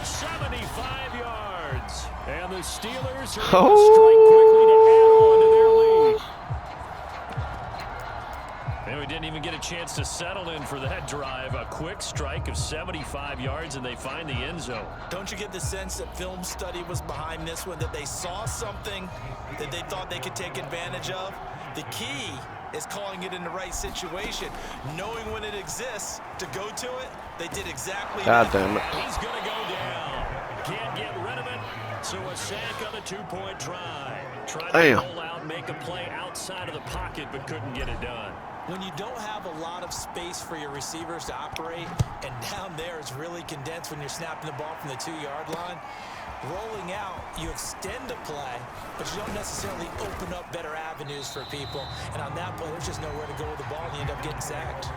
Speaker 2: 75 yards. And the Steelers are able to strike quickly to add on to their lead. And we didn't even get a chance to settle in for that drive. A quick strike of 75 yards, and they find the end zone.
Speaker 3: Don't you get the sense that film study was behind this one, that they saw something that they thought they could take advantage of? The key is calling it in the right situation, knowing when it exists to go to it. They did exactly
Speaker 1: God
Speaker 3: that.
Speaker 1: damn it.
Speaker 2: He's going to go down. Can't get rid of it. So a sack on a 2-point try. Tried to roll out, make a play outside of the pocket, but couldn't get it done.
Speaker 3: When you don't have a lot of space for your receivers to operate, and down there it's really condensed when you're snapping the ball from the 2-yard line, rolling out, you extend the play, but you don't necessarily open up better avenues for people. And on that play, there's just nowhere to go with the ball, and you end up getting sacked.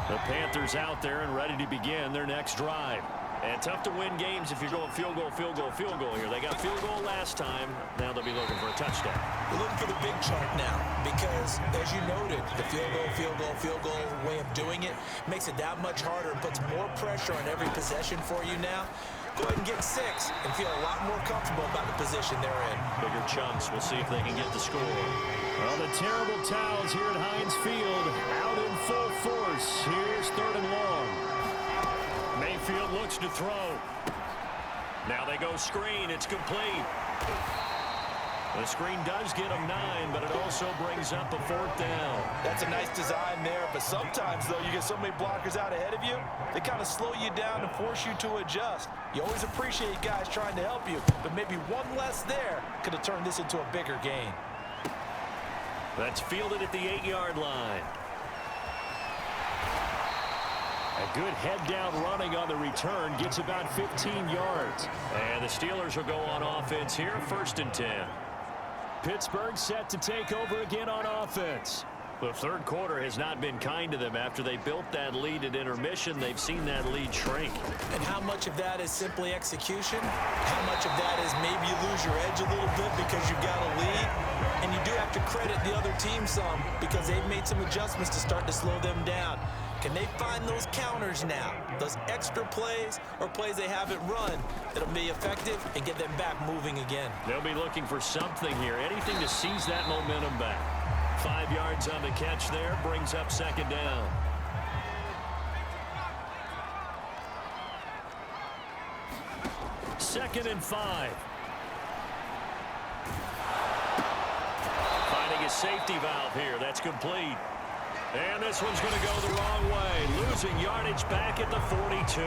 Speaker 2: The Panthers out there and ready to begin their next drive. And tough to win games if you're going field goal, field goal, field goal here. They got field goal last time. Now they'll be looking for a touchdown.
Speaker 3: We're looking for the big chunk now because, as you noted, the field goal way of doing it makes it that much harder and puts more pressure on every possession for you now. Go ahead and get 6 and feel a lot more comfortable about the position they're in.
Speaker 2: Bigger chunks. We'll see if they can get the score. Well, the terrible towels here at Heinz Field out in full force. Here's 3rd and long. Mayfield looks to throw. Now they go screen. It's complete. The screen does get them 9, but it also brings up a 4th down.
Speaker 3: That's a nice design there, but sometimes, though, you get so many blockers out ahead of you, they kind of slow you down and force you to adjust. You always appreciate guys trying to help you, but maybe one less there could have turned this into a bigger gain.
Speaker 2: That's fielded at the 8-yard line. A good head-down running on the return gets about 15 yards. And the Steelers will go on offense here, 1st and 10. Pittsburgh set to take over again on offense. The 3rd quarter has not been kind to them. After they built that lead at intermission, they've seen that lead shrink.
Speaker 3: And how much of that is simply execution? How much of that is maybe you lose your edge a little bit because you've got a lead? And you do have to credit the other team some because they've made some adjustments to start to slow them down. Can they find those counters now, those extra plays or plays they haven't run that'll be effective and get them back moving again?
Speaker 2: They'll be looking for something here, anything to seize that momentum back. 5 yards on the catch there, brings up 2nd down. Second and 5. Finding a safety valve here, that's complete. And this one's going to go the wrong way, losing yardage back at the 42.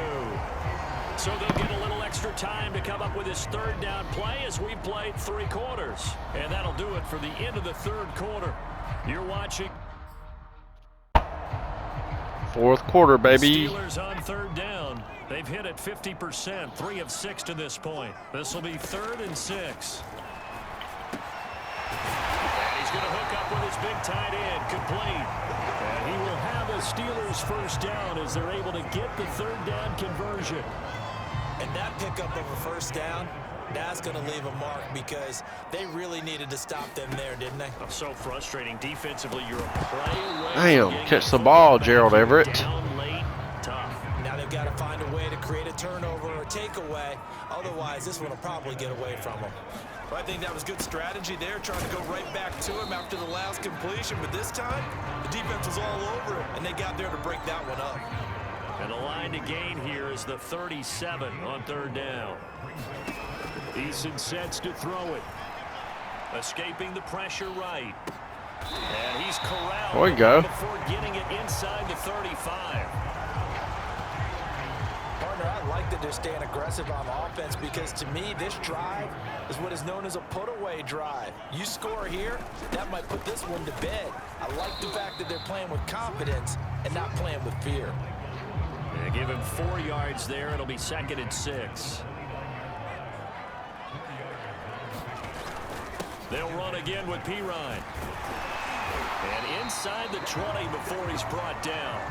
Speaker 2: So they'll get a little extra time to come up with his 3rd down play as we played 3 quarters. And that'll do it for the end of the 3rd quarter. You're watching
Speaker 1: 4th quarter, baby.
Speaker 2: The Steelers on 3rd down. They've hit it 50%, 3 of 6 to this point. This will be 3rd and 6. And he's going to hook up with his big tight end, complete. And he will have the Steelers 1st down as they're able to get the 3rd down conversion.
Speaker 3: And that pickup of a 1st down, that's going to leave a mark because they really needed to stop them there, didn't they?
Speaker 2: So frustrating defensively. You're a play away.
Speaker 1: Damn, catch the ball, Gerald Everett.
Speaker 2: Down late, tough.
Speaker 3: Now they've got to find a way to create a turnover or a takeaway. Otherwise, this one will probably get away from them. Well, I think that was good strategy there, trying to go right back to him after the last completion. But this time, the defense was all over it, and they got there to break that one up.
Speaker 2: And the line to gain here is the 37 on 3rd down. Eason sets to throw it. Escaping the pressure right. And he's corralled
Speaker 1: There we go.
Speaker 2: before getting it inside the 35.
Speaker 3: Partner, I like that they're staying aggressive on offense because, to me, this drive is what is known as a put-away drive. You score here, that might put this one to bed. I like the fact that they're playing with confidence and not playing with fear.
Speaker 2: They give him 4 yards there. It'll be 2nd and 6. They'll run again with Pirine. And inside the 20 before he's brought down.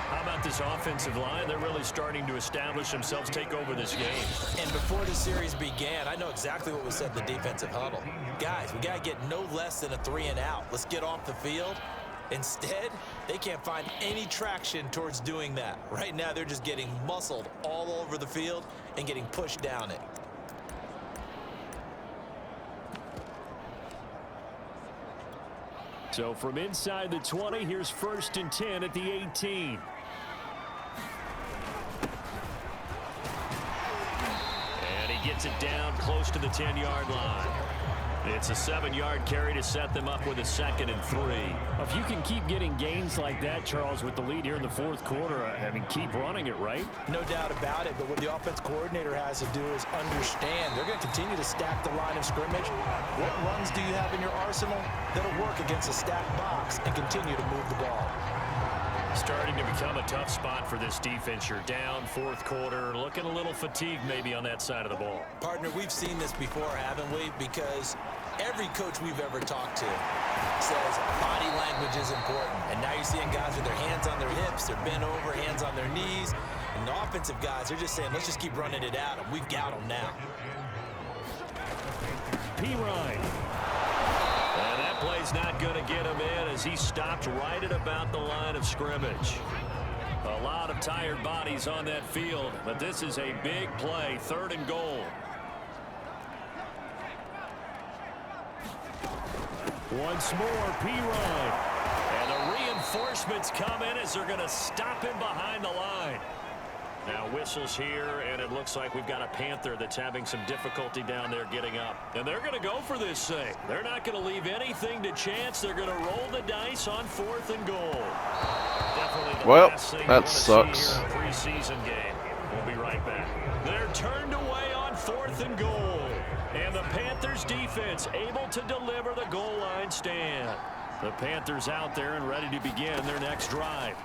Speaker 2: How about this offensive line? They're really starting to establish themselves, take over this game.
Speaker 3: And before the series began, I know exactly what was said in the defensive huddle. Guys, we got to get no less than a 3-and-out. Let's get off the field. Instead, they can't find any traction towards doing that. Right now, they're just getting muscled all over the field and getting pushed down it.
Speaker 2: So from inside the 20, here's 1st and 10 at the 18. And he gets it down close to the 10-yard line. It's a 7-yard carry to set them up with a 2nd and 3.
Speaker 6: If you can keep getting gains like that, Charles, with the lead here in the 4th quarter, I mean, keep running it, right?
Speaker 3: No doubt about it, but what the offense coordinator has to do is understand they're going to continue to stack the line of scrimmage. What runs do you have in your arsenal that'll work against a stacked box and continue to move the ball?
Speaker 2: Starting to become a tough spot for this defense. You're down 4th quarter, looking a little fatigued maybe on that side of the ball.
Speaker 3: Partner, we've seen this before, haven't we? Because every coach we've ever talked to says body language is important. And now you're seeing guys with their hands on their hips, they're bent over, hands on their knees. And the offensive guys, they're just saying, let's just keep running it out, and we've got them now.
Speaker 2: Pirine. And that play's not going to get him in as he stopped right at about the line of scrimmage. A lot of tired bodies on that field, but this is a big play, 3rd and goal. Once more, Pirine. And the reinforcements come in as they're going to stop him behind the line. Now whistles here, and it looks like we've got a Panther that's having some difficulty down there getting up. And they're going to go for this thing. They're not going to leave anything to chance. They're going to roll the dice on 4th and goal. Definitely the last thing
Speaker 1: that
Speaker 2: you
Speaker 1: sucks.
Speaker 2: want to see here in a preseason game. We'll be right back. They're turned away on 4th and goal. And the Panthers defense able to deliver the goal line stand. The Panthers out there and ready to begin their next drive.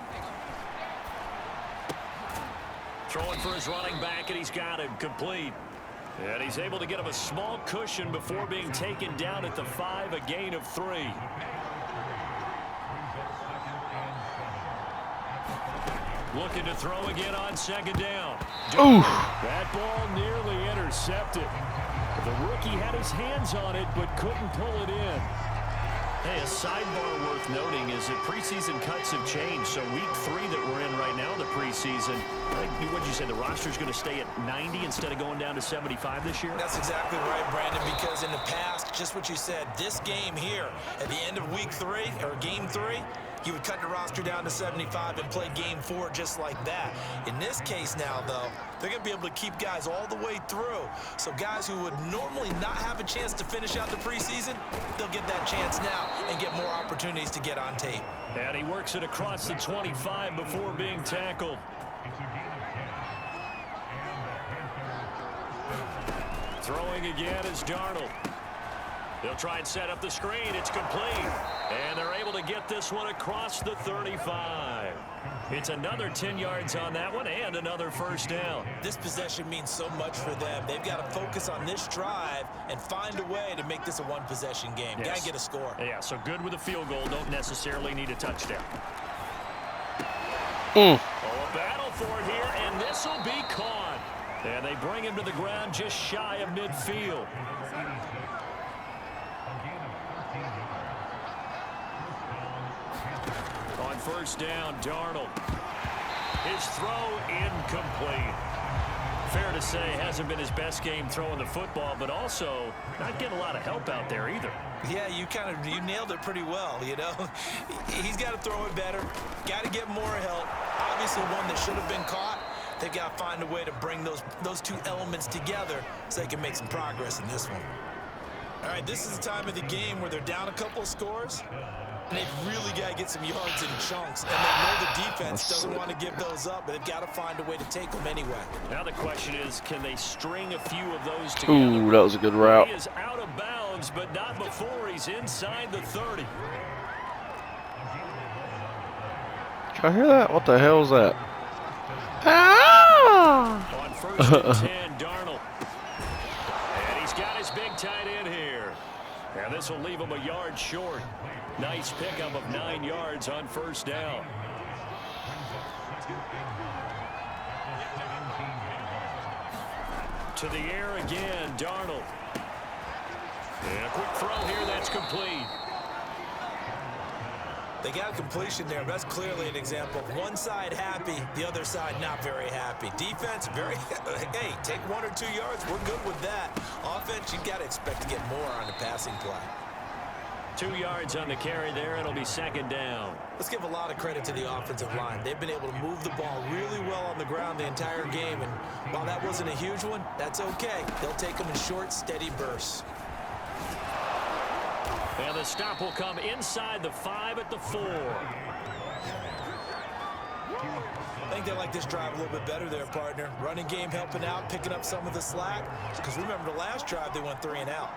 Speaker 2: Throwing for his running back, and he's got him complete. And he's able to get him a small cushion before being taken down at the 5, a gain of 3. Looking to throw again on 2nd down.
Speaker 1: Ooh.
Speaker 2: That ball nearly intercepted. The rookie had his hands on it, but couldn't pull it in. Hey, a sidebar worth noting is that preseason cuts have changed. So week 3 that we're in right now, the preseason, what did you say, the roster's going to stay at 90 instead of going down to 75 this year?
Speaker 3: That's exactly right, Brandon, because in the past, just what you said, this game here, at the end of week 3, or game 3, you would cut the roster down to 75 and play game 4 just like that. In this case now, though, they're going to be able to keep guys all the way through. So guys who would normally not have a chance to finish out the preseason, they'll get that chance now and get more opportunities to get on tape.
Speaker 2: And he works it across the 25 before being tackled. Throwing again is Darnold. They'll try and set up the screen. It's complete. And they're able to get this one across the 35. It's another 10 yards on that one and another 1st down.
Speaker 3: This possession means so much for them. They've got to focus on this drive and find a way to make this a one-possession game.
Speaker 2: Yes.
Speaker 3: Got to get a score.
Speaker 2: Yeah, so good with a field goal. Don't necessarily need a touchdown.
Speaker 1: Mm.
Speaker 2: Oh, a battle for it here, and this will be caught. And they bring him to the ground just shy of midfield. On 1st down, Darnold. His throw incomplete. Fair to say, hasn't been his best game throwing the football, but also not getting a lot of help out there either.
Speaker 3: Yeah, you nailed it pretty well, you know. He's got to throw it better. Got to get more help. Obviously one that should have been caught. They've got to find a way to bring those two elements together so they can make some progress in this one. All right, this is the time of the game where they're down a couple of scores, And they've really got to get some yards in chunks, and they know the defense doesn't want to give those up, but they've got to find a way to take them anyway.
Speaker 2: Now the question is, can they string a few of those together?
Speaker 1: Ooh, that was a good route.
Speaker 2: He is out of bounds, but not before he's inside the 30.
Speaker 1: Did I hear that? What the hell is that? Ah!
Speaker 2: On first and 10, Darnold. And he's got his big tight end here. And this will leave him a yard short. Nice pickup of 9 yards on first down. To the air again, Darnold. And a quick throw here, that's complete.
Speaker 3: They got a completion there. That's clearly an example of one side happy, the other side not very happy. Defense, very, hey, take 1 or 2 yards. We're good with that. Offense, you got to expect to get more on the passing play.
Speaker 2: 2 yards on the carry there. It'll be second down.
Speaker 3: Let's give a lot of credit to the offensive line. They've been able to move the ball really well on the ground the entire game. And while that wasn't a huge one, that's okay. They'll take them in short, steady bursts.
Speaker 2: And the stop will come inside the 5 at the 4.
Speaker 3: I think they like this drive a little bit better there, partner. Running game helping out, picking up some of the slack. Because remember the last drive, they went 3 and out.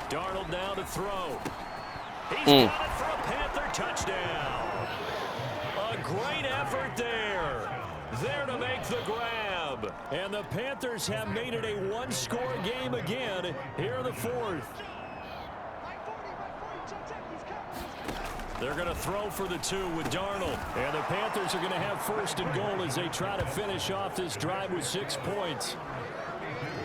Speaker 2: Darnold now to throw. He's got it for a Panther touchdown. A great effort there. There to make the grab. And the Panthers have made it a one-score game again here in the 4th. They're going to throw for the 2 with Darnold. And the Panthers are going to have first and goal as they try to finish off this drive with 6 points.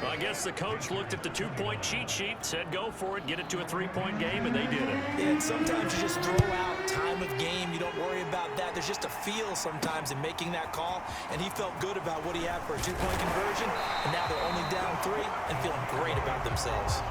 Speaker 2: Well, I guess the coach looked at the 2-point cheat sheet, said go for it, get it to a 3-point game, and they did it.
Speaker 3: And sometimes you just throw out time of game. You don't worry about that. There's just a feel sometimes in making that call, and he felt good about what he had for a 2-point conversion, and now they're only down 3 and feeling great about themselves.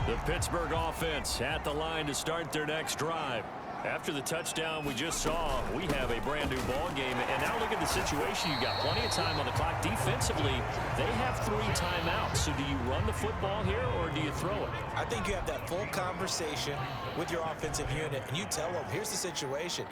Speaker 2: The Pittsburgh offense at the line to start their next drive. After the touchdown we just saw, we have a brand new ball game. And now look at the situation. You got plenty of time on the clock. Defensively, they have 3 timeouts. So do you run the football here or do you throw it?
Speaker 3: I think you have that full conversation with your offensive unit, and you tell them, here's the situation.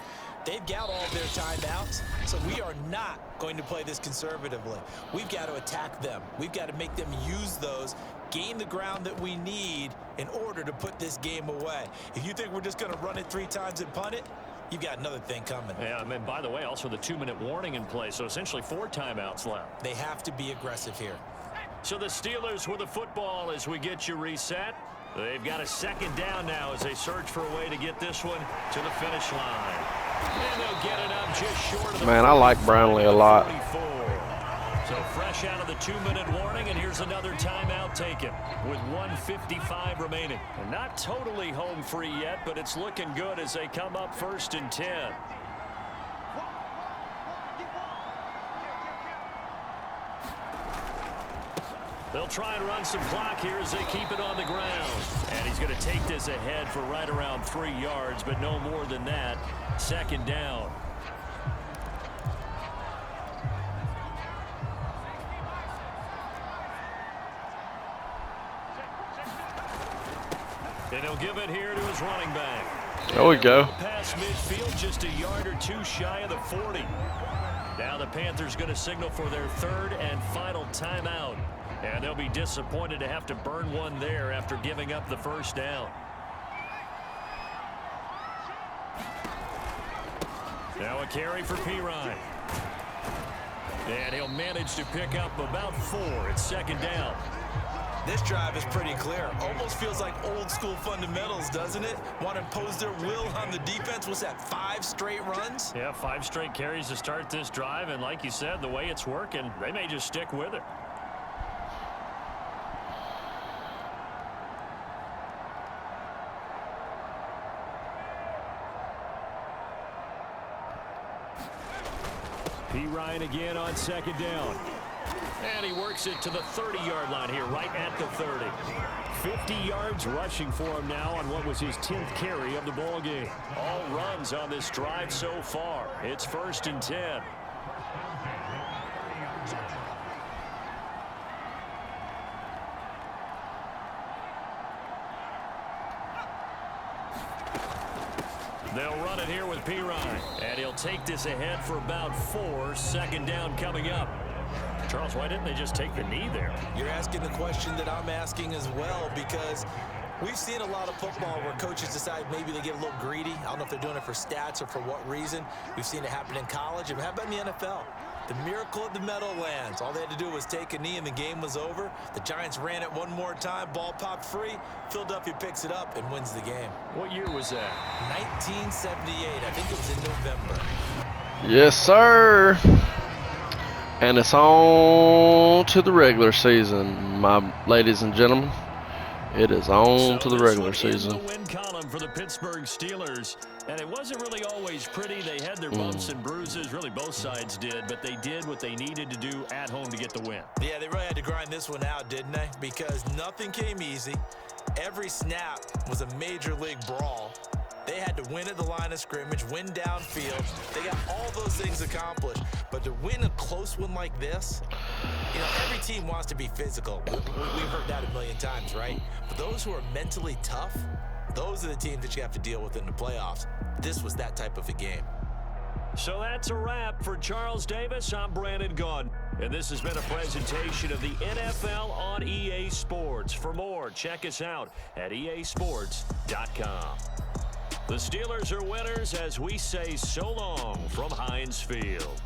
Speaker 3: They've got all their timeouts, so we are not going to play this conservatively. We've got to attack them. We've got to make them use those, gain the ground that we need in order to put this game away. If you think we're just going to run it 3 times and punt it, you've got another thing coming.
Speaker 2: Yeah, and by the way, also the 2-minute warning in play, so essentially 4 timeouts left.
Speaker 3: They have to be aggressive here.
Speaker 2: So the Steelers with the football as we get you reset. They've got a second down now as they search for a way to get this one to the finish line. And they'll get it up just short of the
Speaker 1: Man, I like Brownlee a lot.
Speaker 2: 44. So fresh out of the 2-minute warning, and here's another timeout taken with 1:55 remaining. And not totally home free yet, but it's looking good as they come up first and 10. They'll try and run some clock here as they keep it on the ground. And he's going to take this ahead for right around 3 yards, but no more than that. Second down. And he'll give it here to his running back.
Speaker 1: There we go.
Speaker 2: Past midfield, just a yard or 2 shy of the 40. Now the Panthers going to signal for their 3rd and final timeout. And they'll be disappointed to have to burn one there after giving up the first down. Now a carry for Pirine. And he'll manage to pick up about 4. It's second down.
Speaker 3: This drive is pretty clear. Almost feels like old school fundamentals, doesn't it? Want to impose their will on the defense. Was that 5 straight runs?
Speaker 2: Yeah, 5 straight carries to start this drive. And like you said, the way it's working, they may just stick with it. Pirine again on second down. And he works it to the 30-yard line here, right at the 30. 50 yards rushing for him now on what was his 10th carry of the ball game. All runs on this drive so far. It's first and 10. They'll run it here with Pirine. And he'll take this ahead for about 4. Second down coming up. Charles, why didn't they just take the knee there?
Speaker 3: You're asking the question that I'm asking as well, because we've seen a lot of football where coaches decide maybe they get a little greedy. I don't know if they're doing it for stats or for what reason. We've seen it happen in college. And how about in the NFL? The miracle of the Meadowlands. All they had to do was take a knee and the game was over. The Giants ran it one more time. Ball popped free. Philadelphia picks it up and wins the game.
Speaker 2: What year was that?
Speaker 3: 1978. I think it was in November.
Speaker 1: Yes, sir. And it's on to the regular season, my ladies and gentlemen. It is on to the regular season.
Speaker 2: In the win column for the Pittsburgh Steelers, and it wasn't really always pretty. They had their bumps and bruises. Really, both sides did, but they did what they needed to do at home to get the win.
Speaker 3: Yeah, they really had to grind this one out, didn't they? Because nothing came easy. Every snap was a major league brawl. They had to win at the line of scrimmage, win downfield. They got all those things accomplished. But to win a close one like this, you know, every team wants to be physical. We've heard that a million times, right? But those who are mentally tough, those are the teams that you have to deal with in the playoffs. This was that type of a game.
Speaker 2: So that's a wrap for Charles Davis. I'm Brandon Gaudin. And this has been a presentation of the NFL on EA Sports. For more, check us out at easports.com. The Steelers are winners as we say so long from Heinz Field.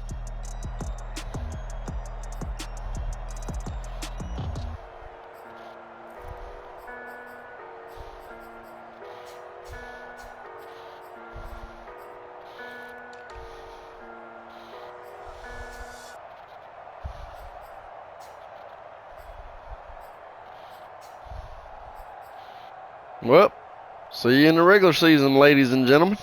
Speaker 1: Well, see you in the regular season, ladies and gentlemen.